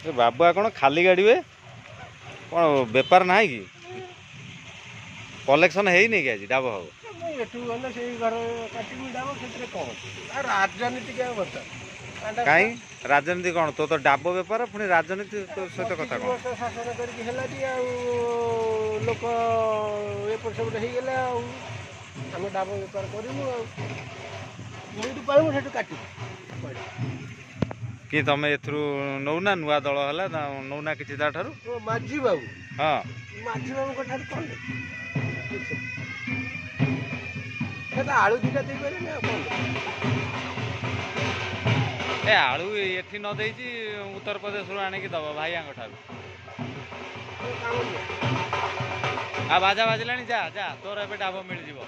ଏ ବାବୁଆ କ'ଣ ଖାଲି ଗାଡ଼ିବେ କ'ଣ ବେପାର ନାହିଁ କି କଲେକ୍ସନ୍ ହେଇନି କି ଆଜି ଡାବ ହବ ଏଠୁ ଗଲେ ସେଇ ଘର କାଟିକି ଡାବ ସେଥିରେ କ'ଣ ଆଉ ରାଜନୀତି କାହିଁ ବର୍ତ୍ତମାନ କାହିଁ ରାଜନୀତି କ'ଣ ତୋ ତ ଡାବ ବେପାର ପୁଣି ରାଜନୀତି ତୋ ସହିତ କଥା କ'ଣ ଶାସନ କରିକି ହେଲାଟି ଆଉ ଲୋକ ଏପଟ ସେପଟ ହେଇଗଲେ ଆଉ ଆମେ ଡାବ ବେପାର କରିବୁ ଆଉ ଯୋଉଠୁ ପାଇବୁ ସେଠୁ କାଟିବୁ କି ତମେ ଏଥିରୁ ନଉନା ନୂଆ ଦଳ ହେଲା ନଉନା କିଛି ତାଠାରୁ ମାଝୀ ବାବୁ ହଁ ମାଝୀ ବାବୁଙ୍କ ଠାରୁ କ'ଣ ସେ ତ ଆଳୁ ଦିଟା ଦେଇପାରିବେନି ଆଉ କ'ଣ ଏ ଆଳୁ ଏଠି ନ ଦେଇଛି ଉତ୍ତରପ୍ରଦେଶରୁ ଆଣିକି ଦବ ଭାଇଆଙ୍କ ଠାରୁ ଆଉ ବାଜା ବାଜିଲାଣି ଯା ଯା ତୋର ଏବେ ଡାବ ମିଳିଯିବ।